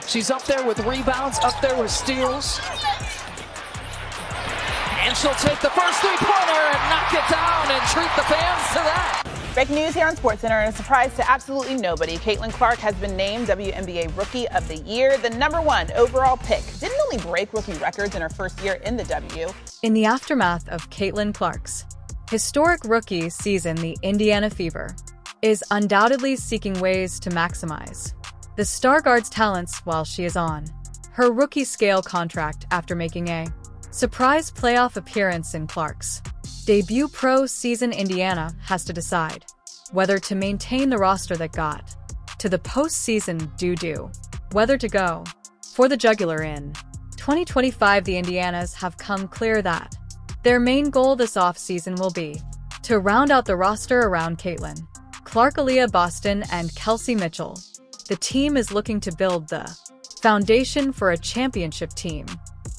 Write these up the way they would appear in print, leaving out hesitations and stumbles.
She's up there with rebounds, up there with steals. And she'll take the first three-pointer and knock it down and treat the fans to that. Breaking news here on SportsCenter, and a surprise to absolutely nobody. Caitlin Clark has been named WNBA Rookie of the Year, the #1 overall pick. Didn't only break rookie records in her first year in the W. In the aftermath of Caitlin Clark's historic rookie season, the Indiana Fever is undoubtedly seeking ways to maximize the star guard's talents while she is on her rookie scale contract after making a surprise playoff appearance in Clark's debut pro season. Indiana has to decide whether to maintain the roster that got to the postseason due whether to go for the jugular in 2025. The Indianas have come clear that their main goal this offseason will be to round out the roster around Caitlin Clark, Aaliyah Boston, and Kelsey Mitchell. The team is looking to build the foundation for a championship team,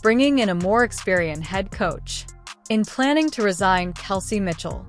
bringing in a more experienced head coach. In planning to resign Kelsey Mitchell,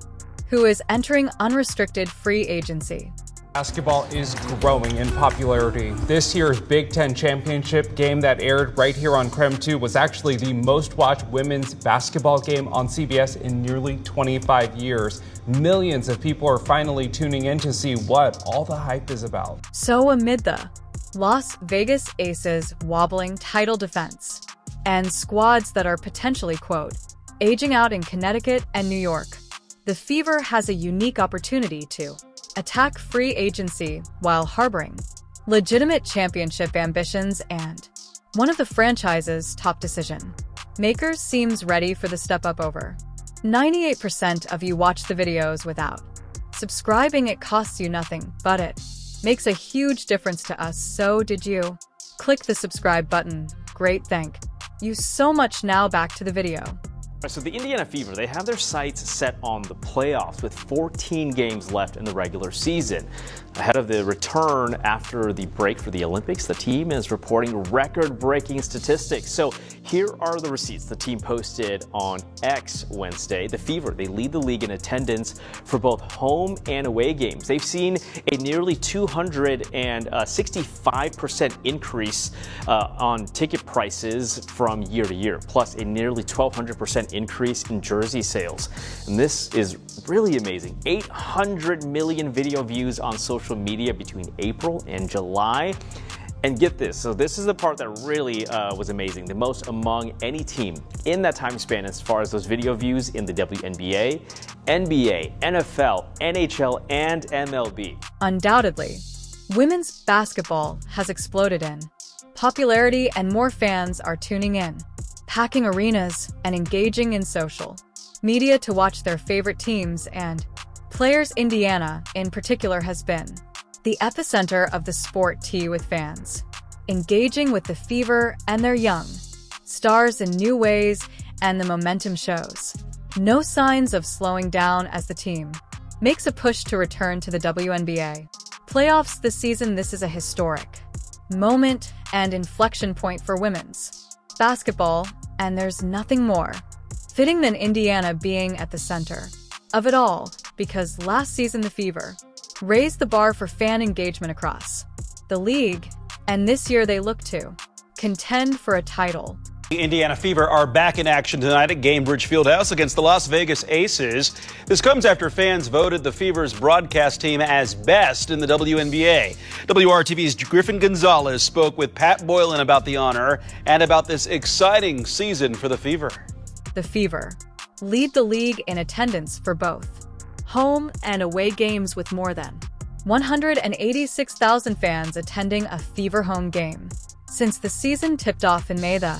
who is entering unrestricted free agency. Basketball is growing in popularity. This year's Big Ten championship game that aired right here on KREM 2 was actually the most watched women's basketball game on CBS in nearly 25 years. Millions of people are finally tuning in to see what all the hype is about. So amid the Las Vegas Aces' wobbling title defense and squads that are potentially, quote, aging out in Connecticut and New York, the Fever has a unique opportunity to attack free agency while harboring legitimate championship ambitions, and one of the franchise's top decision makers seems ready for the step up. Over 98% of you watch the videos without subscribing. It costs you nothing, but it makes a huge difference to us. So did you click the subscribe button? Great, thank you so much. Now back to the video. So the Indiana Fever, they have their sights set on the playoffs with 14 games left in the regular season. Ahead of the return after the break for the Olympics, the team is reporting record-breaking statistics. So here are the receipts the team posted on X Wednesday. The Fever, they lead the league in attendance for both home and away games. They've seen a nearly 265% increase on ticket prices from year to year, plus a nearly 1,200% increase in jersey sales. And this is really amazing. 800 million video views on social media between April and July. And get this, so this is the part that really was amazing, the most among any team in that time span as far as those video views in the WNBA, NBA, NFL, NHL, and MLB. Undoubtedly, women's basketball has exploded in popularity and more fans are tuning in, packing arenas and engaging in social media to watch their favorite teams and players. Indiana, in particular, has been the epicenter of the sport, with fans engaging with the Fever and their young stars in new ways, and the momentum shows no signs of slowing down as the team makes a push to return to the WNBA playoffs this season. This is a historic moment and inflection point for women's basketball, and there's nothing more fitting than Indiana being at the center of it all, because last season the Fever raised the bar for fan engagement across the league, and this year they look to contend for a title. The Indiana Fever are back in action tonight at Gainbridge Fieldhouse against the Las Vegas Aces. This comes after fans voted the Fever's broadcast team as best in the WNBA. WRTV's Griffin Gonzalez spoke with Pat Boylan about the honor and about this exciting season for the Fever. The Fever lead the league in attendance for both home and away games, with more than 186,000 fans attending a Fever home game since the season tipped off in May, the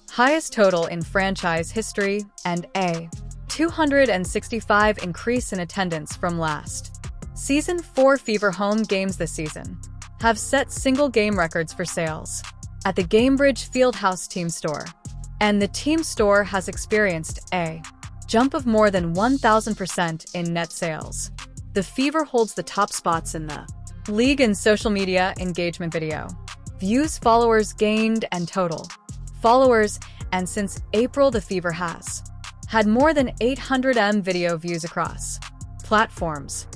highest total in franchise history, and a 265 increase in attendance from last season. 4 Fever home games this season have set single-game records for sales at the Gainbridge Fieldhouse team store, and the team store has experienced a jump of more than 1,000% in net sales. The Fever holds the top spots in the league in social media engagement, video views, followers gained, and total followers, and since April the Fever has had more than 800 video views across platforms.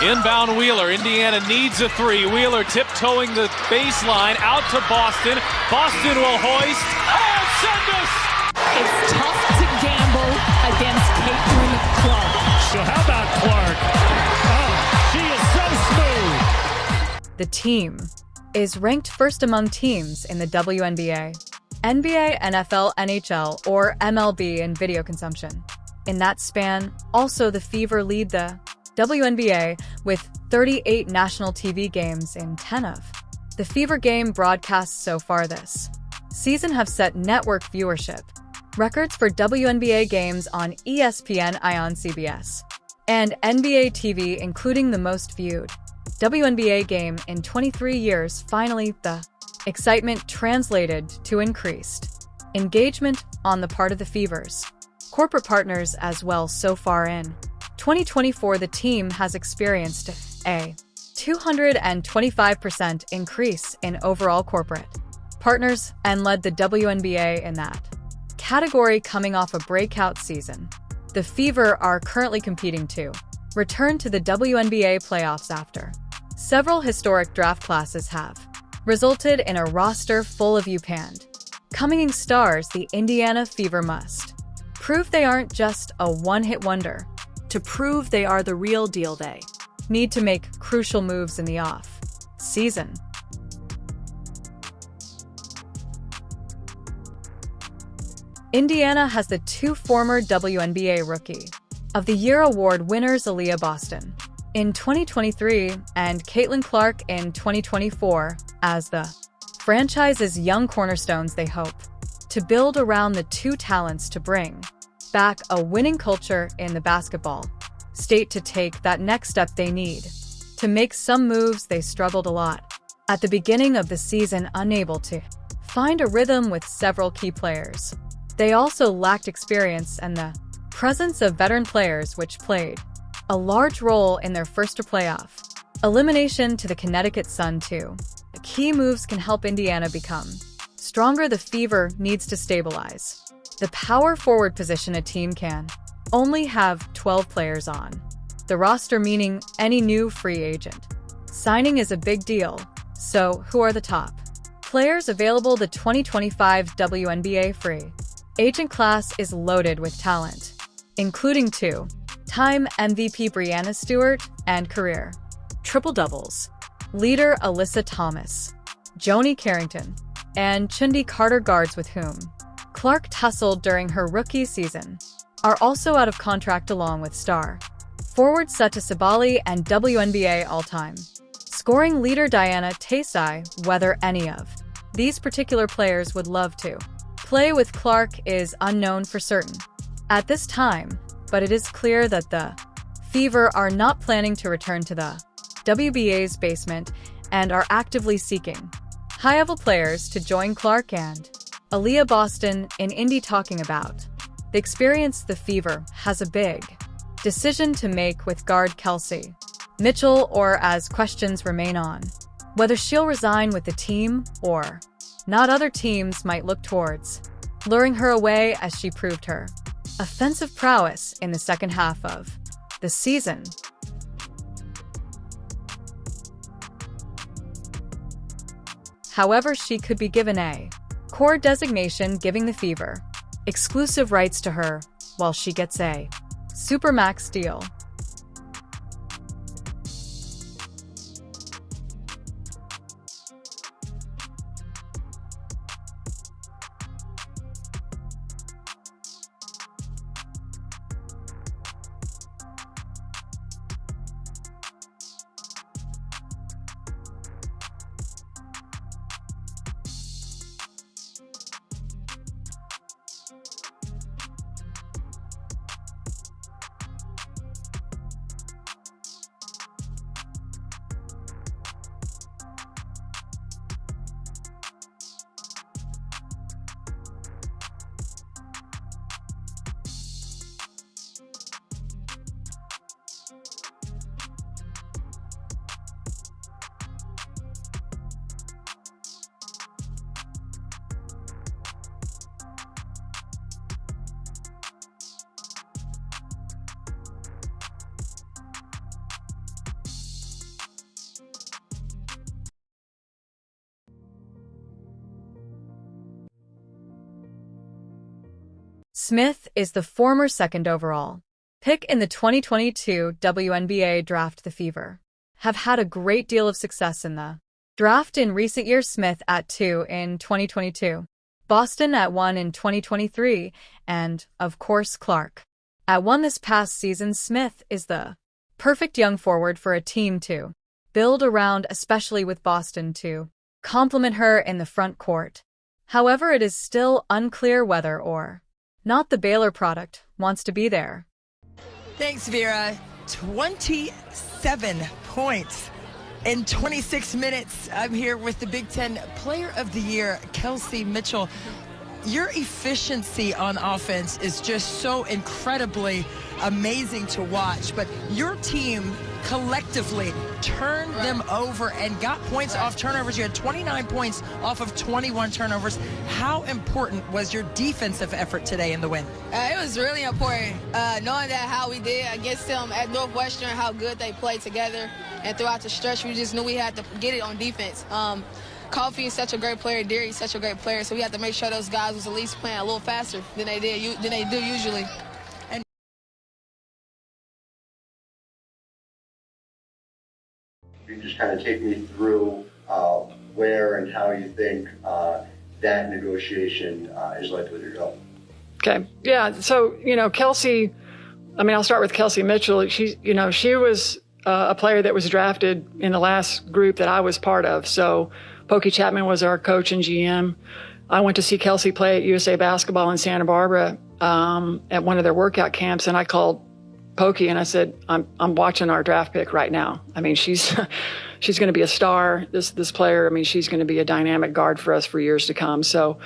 Inbound Wheeler. Indiana needs a three. Wheeler tiptoeing the baseline out to Boston. Boston will hoist and send us. It's tough to gamble against Caitlin Clark. So how about Clark? Oh, she is so smooth. The team is ranked first among teams in the WNBA, NBA, NFL, NHL, or MLB in video consumption. In that span, also the Fever lead the WNBA with 38 national TV games in 10 of the Fever game broadcasts so far this season have set network viewership records for WNBA games on ESPN, ION, CBS, and NBA TV, including the most viewed WNBA game in 23 years. Finally, the excitement translated to increased engagement on the part of the Fever's corporate partners as well. So far in 2024, the team has experienced a 225% increase in overall corporate partners and led the WNBA in that category coming off a breakout season. The Fever are currently competing to return to the WNBA playoffs after several historic draft classes have resulted in a roster full of UPenn coming stars. The Indiana Fever must prove they aren't just a one-hit wonder. To prove they are the real deal, they need to make crucial moves in the off-season. Indiana has the two former WNBA Rookie of the Year award winners Aaliyah Boston in 2023 and Caitlin Clark in 2024 as the franchise's young cornerstones. They hope to build around the two talents to bring back a winning culture in the basketball state. To take that next step, they need to make some moves. They struggled a lot at the beginning of the season, unable to find a rhythm with several key players. They also lacked experience and the presence of veteran players, which played a large role in their first playoff elimination to the Connecticut Sun. Too, the key moves can help Indiana become stronger. The Fever needs to stabilize the power forward position. A team can only have 12 players on the roster, meaning any new free agent signing is a big deal. So, who are the top players available? The 2025 WNBA free agent class is loaded with talent, including two-time MVP Breanna Stewart and career triple-doubles leader Alyssa Thomas, Joni Carrington, and Chindi Carter. Guards with whom Clark tussled during her rookie season are also out of contract, along with star forward Sata Sabali and WNBA all-time scoring leader Diana Taysai. Whether any of these particular players would love to play with Clark is unknown for certain at this time, but it is clear that the Fever are not planning to return to the WBA's basement and are actively seeking high-level players to join Clark and Aaliyah Boston in Indy. Talking about the experience, the Fever has a big decision to make with guard Kelsey Mitchell, or as questions remain on whether she'll resign with the team or not. Other teams might look towards luring her away, as she proved her offensive prowess in the second half of the season. However, she could be given a core designation, giving the Fever exclusive rights to her while she gets a Supermax deal. Smith is the former second overall pick in the 2022 WNBA draft. The Fever have had a great deal of success in the draft in recent years. Smith at 2 in 2022, Boston at 1 in 2023, and, of course, Clark at 1 this past season. Smith is the perfect young forward for a team to build around, especially with Boston to complement her in the front court. However, it is still unclear whether or not the Baylor product wants to be there. Thanks, Vera. 27 points in 26 minutes. I'm here with the Big Ten Player of the Year, Kelsey Mitchell. Your efficiency on offense is just so incredibly amazing to watch, but your team collectively turned them over and got points off turnovers. You had 29 points off of 21 turnovers. How important was your defensive effort today in the win? It was really important, knowing that how we did against them at Northwestern, how good they played together, and throughout the stretch, we just knew we had to get it on defense. Coffee is such a great player. Deary's such a great player, so we had to make sure those guys was at least playing a little faster than they do usually. You can just kind of take me through where and how you think that negotiation is likely to go. Okay. Yeah. So, Kelsey, I'll start with Kelsey Mitchell. She was a player that was drafted in the last group that I was part of. So Pokey Chapman was our coach and GM. I went to see Kelsey play at USA Basketball in Santa Barbara at one of their workout camps, and I called Pokey and I said, I'm watching our draft pick right now. She's going to be a star, this player. She's going to be a dynamic guard for us for years to come. So,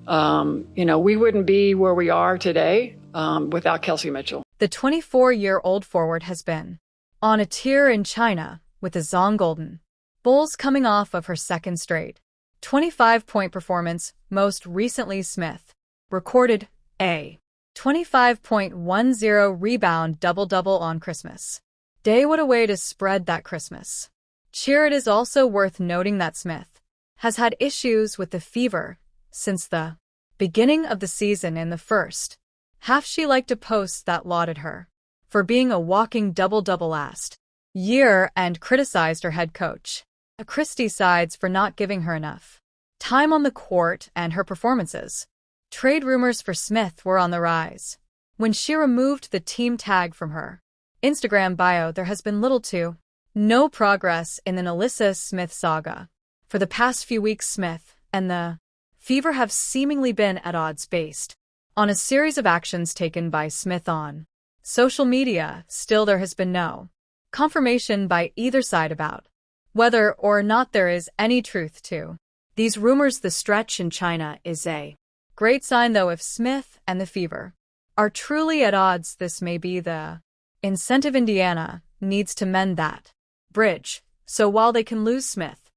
we wouldn't be where we are today without Kelsey Mitchell. The 24-year-old forward has been on a tear in China with the Zhang Golden Bulls coming off of her second straight 25-point performance. Most recently, Smith recorded a 25.10 rebound double-double on Christmas Day. What a way to spread that Christmas cheer. It is also worth noting that Smith has had issues with the Fever since the beginning of the season. In the first half, she liked to post that lauded her for being a walking double-double last year and criticized her head coach, Christie Sides, for not giving her enough time on the court and her performances. Trade rumors for Smith were on the rise. When she removed the team tag from her Instagram bio, there has been little to no progress in the NaLyssa Smith saga. For the past few weeks, Smith and the Fever have seemingly been at odds based on a series of actions taken by Smith on social media. Still, there has been no confirmation by either side about whether or not there is any truth to these rumors. The stretch in China is a great sign, though. If Smith and the Fever are truly at odds, this may be the incentive. Indiana needs to mend that bridge, so while they can lose Smith,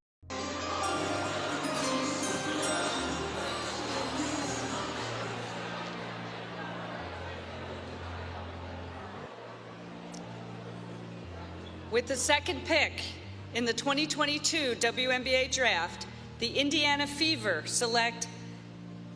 with the second pick in the 2022 WNBA draft, the Indiana Fever select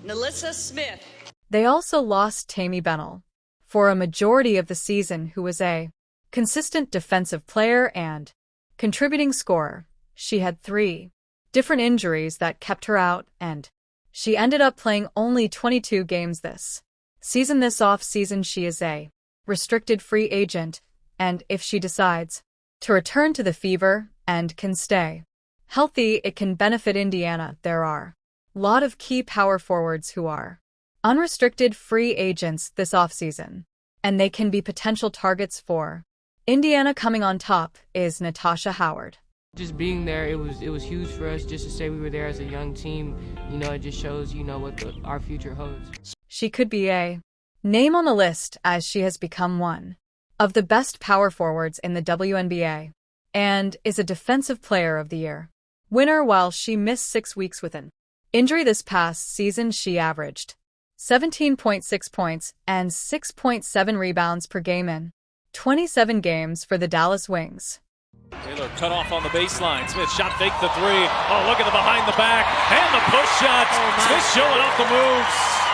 NaLyssa Smith. They also lost Tammy Bennell for a majority of the season, who was a consistent defensive player and contributing scorer. She had 3 different injuries that kept her out, and she ended up playing only 22 games this season. This off-season, she is a restricted free agent, and if she decides to return to the Fever and can stay healthy, it can benefit Indiana. There are a lot of key power forwards who are unrestricted free agents this offseason, and they can be potential targets for Indiana. Coming on top is Natasha Howard. Just being there, it was huge for us just to say we were there as a young team. It just shows, what our future holds. She could be a name on the list, as she has become one of the best power forwards in the WNBA and is a Defensive Player of the Year winner. While she missed 6 weeks with an injury this past season, she averaged 17.6 points and 6.7 rebounds per game in 27 games for the Dallas Wings. Taylor cut off on the baseline. Smith shot fake the 3. Oh, look at the behind the back and the push shot. Smith showing off the moves.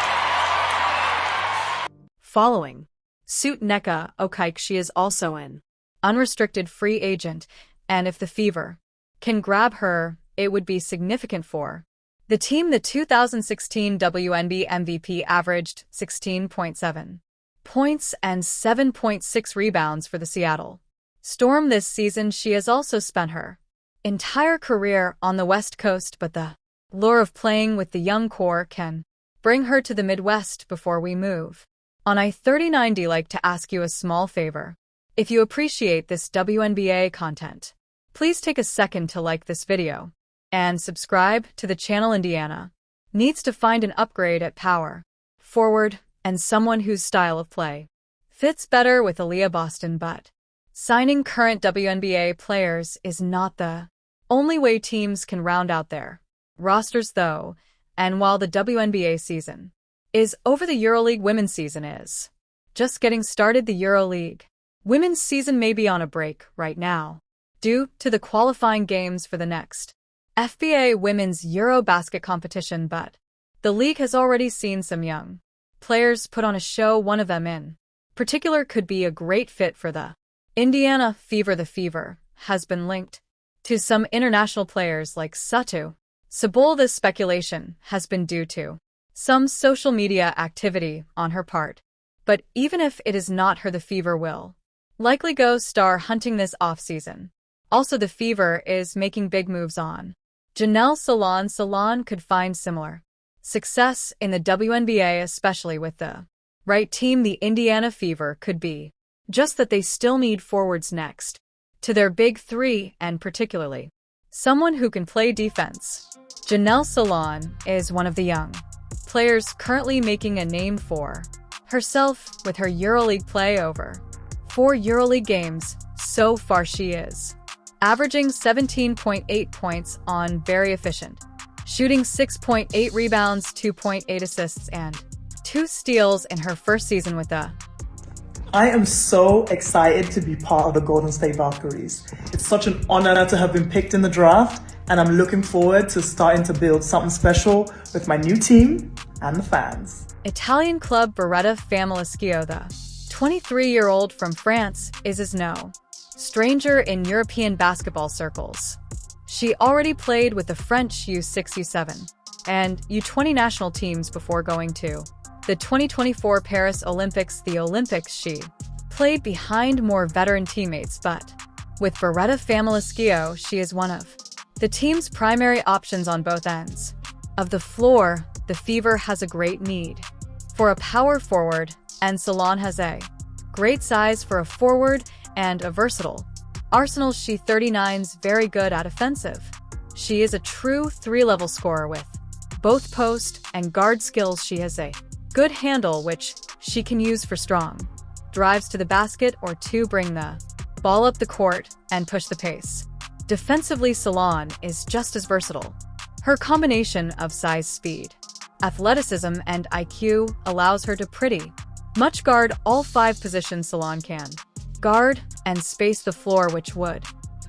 Following suit Nneka Okike, she is also an unrestricted free agent, and if the Fever can grab her, it would be significant for the team. The 2016 WNBA MVP averaged 16.7 points and 7.6 rebounds for the Seattle Storm this season. She has also spent her entire career on the West Coast, but the lure of playing with the young core can bring her to the Midwest. Before we move on, I like to ask you a small favor. If you appreciate this WNBA content, please take a second to like this video and subscribe to the channel. Indiana needs to find an upgrade at power forward and someone whose style of play fits better with Aaliyah Boston, but signing current WNBA players is not the only way teams can round out their rosters, though. And while the WNBA season is over, the EuroLeague women's season is just getting started. The EuroLeague women's season may be on a break right now due to the qualifying games for the next FBA Women's Eurobasket competition, but the league has already seen some young players put on a show. One of them in particular could be a great fit for the Indiana Fever. The Fever has been linked to some international players like Satu Sabol. This speculation has been due to some social media activity on her part, but even if it is not her, the Fever will likely go star hunting this offseason. Also, the Fever is making big moves on Janelle Salon. Salon could find similar success in the WNBA, especially with the right team. The Indiana Fever could be just that. They still need forwards next to their big three, and particularly someone who can play defense. Janelle Salon is one of the young players currently making a name for herself with her EuroLeague play. Over 4 EuroLeague games so far, she is averaging 17.8 points on very efficient shooting, 6.8 rebounds, 2.8 assists, and 2 steals in her first season with the I am so excited to be part of the Golden State Valkyries. It's such an honor to have been picked in the draft, and I'm looking forward to starting to build something special with my new team and the fans. Italian club Beretta Famalicchio. The 23-year-old from France is no stranger in European basketball circles. She already played with the French U6, U7, and U20 national teams before going to the 2024 Paris Olympics. The Olympics, she played behind more veteran teammates, but with Beretta Famalicchio, she is one of the team's primary options on both ends of the floor. The Fever has a great need for a power forward, and Salon has a great size for a forward and a versatile arsenal. She 39's very good at offensive. She is a true 3-level scorer with both post and guard skills. She has a good handle, which she can use for strong drives to the basket or to bring the ball up the court and push the pace. Defensively, Salon is just as versatile. Her combination of size, speed, athleticism, and IQ allows her to pretty much guard all 5 positions. Salon can guard and space the floor, which would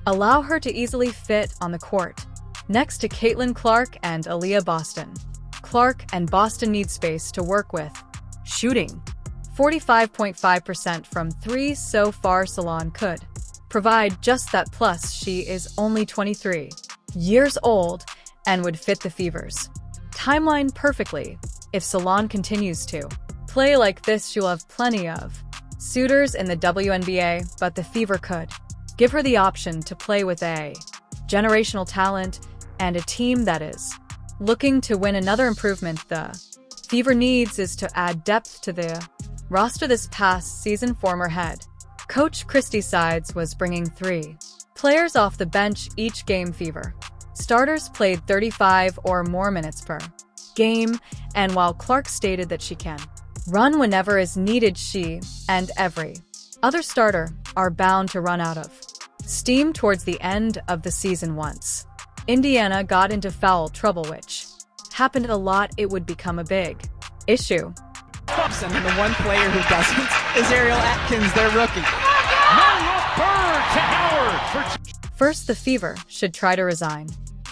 allow her to easily fit on the court next to Caitlin Clark and Aaliyah Boston. Clark and Boston need space to work with, shooting 45.5% from 3 so far. Salon could provide just that, plus she is only 23 years old and would fit the Fever's timeline perfectly. If Salon continues to play like this, she'll have plenty of suitors in the WNBA, but the Fever could give her the option to play with a generational talent and a team that is looking to win. Another improvement the Fever needs is to add depth to the roster. This past season, former head coach Christy Sides was bringing 3 players off the bench each game. Fever starters played 35 or more minutes per game, and while Clark stated that she can run whenever is needed, she and every other starter are bound to run out of steam towards the end of the season. Once Indiana got into foul trouble, which happened a lot, it would become a big issue. And the one player who doesn't is Ariel Atkins, their rookie. Bird to Howard. First, the Fever should try to resign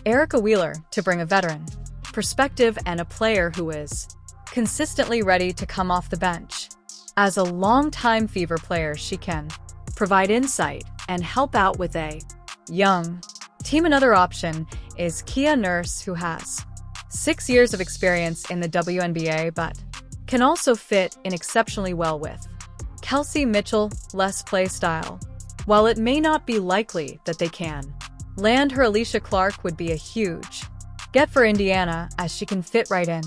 Erica Wheeler to bring a veteran perspective and a player who is consistently ready to come off the bench. As a longtime Fever player, she can provide insight and help out with a young team. Another option is Kia Nurse, who has 6 years of experience in the WNBA but can also fit in exceptionally well with Kelsey Mitchell, less play style. While it may not be likely that they can land her, Alicia Clark would be a huge get for Indiana, as she can fit right in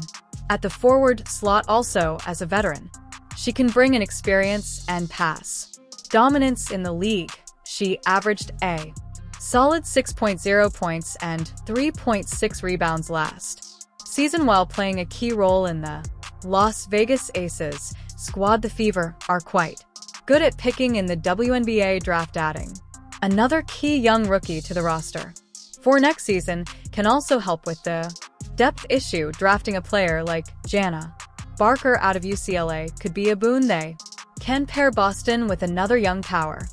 at the forward slot. Also, as a veteran, she can bring an experience and pass dominance in the league. She averaged a solid 6.0 points and 3.6 rebounds last season while playing a key role in the Las Vegas Aces squad. The Fever are quite good at picking in the WNBA draft, adding another key young rookie to the roster for next season can also help with the depth issue. Drafting a player like Jana Barker out of UCLA could be a boon. They can pair Boston with another young power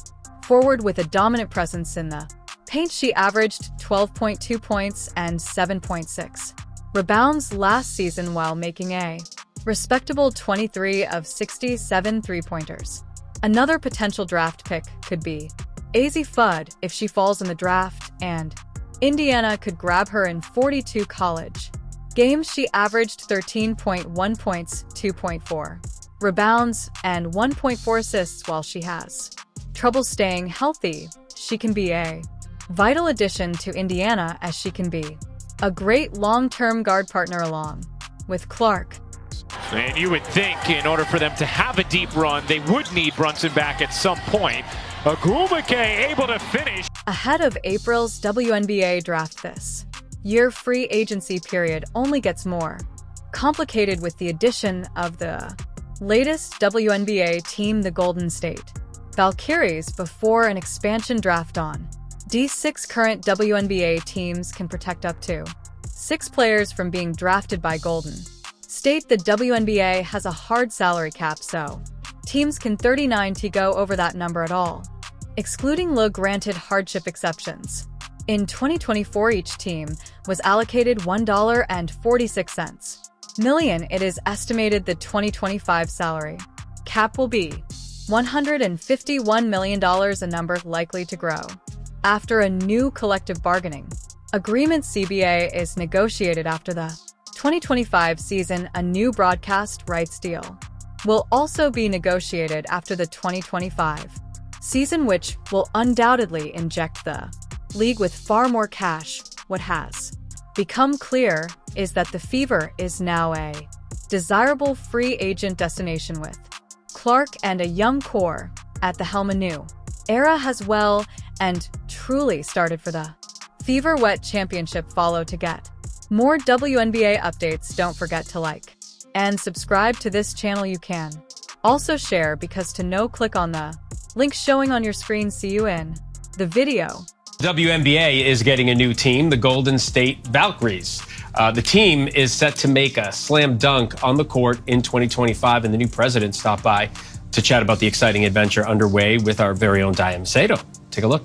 forward with a dominant presence in the paint. She averaged 12.2 points and 7.6 rebounds last season while making a respectable 23 of 67 three-pointers. Another potential draft pick could be Azzi Fudd if she falls in the draft, and Indiana could grab her in 42 college games. She averaged 13.1 points, 2.4 rebounds, and 1.4 assists. While she has trouble staying healthy, she can be a vital addition to Indiana, as she can be a great long-term guard partner along with Clark. And you would think in order for them to have a deep run, they would need Brunson back at some point. Agumake able to finish. Ahead of April's WNBA draft, this year free agency period only gets more complicated with the addition of the latest WNBA team, the Golden State Valkyries, before an expansion draft on D6. Current WNBA teams can protect up to 6 players from being drafted by Golden State. The WNBA has a hard salary cap, so teams can 39 to go over that number at all, excluding low granted hardship exceptions. In 2024, each team was allocated $1.46 million. It is estimated the 2025 salary cap will be $151 million, a number likely to grow after a new collective bargaining agreement CBA is negotiated after the 2025 season. A new broadcast rights deal will also be negotiated after the 2025 season, which will undoubtedly inject the league with far more cash. What has become clear is that the Fever is now a desirable free agent destination with Clark and a young core at the helm. A new era has well and truly started for the Fever. Wet Championship follow. To get more WNBA updates, don't forget to like and subscribe to this channel. You can also share, because to know, click on the link showing on your screen. See you in the video. WNBA is getting a new team, the Golden State Valkyries. The team is set to make a slam dunk on the court in 2025, and the new president stopped by to chat about the exciting adventure underway with our very own Diane Sato. Take a look.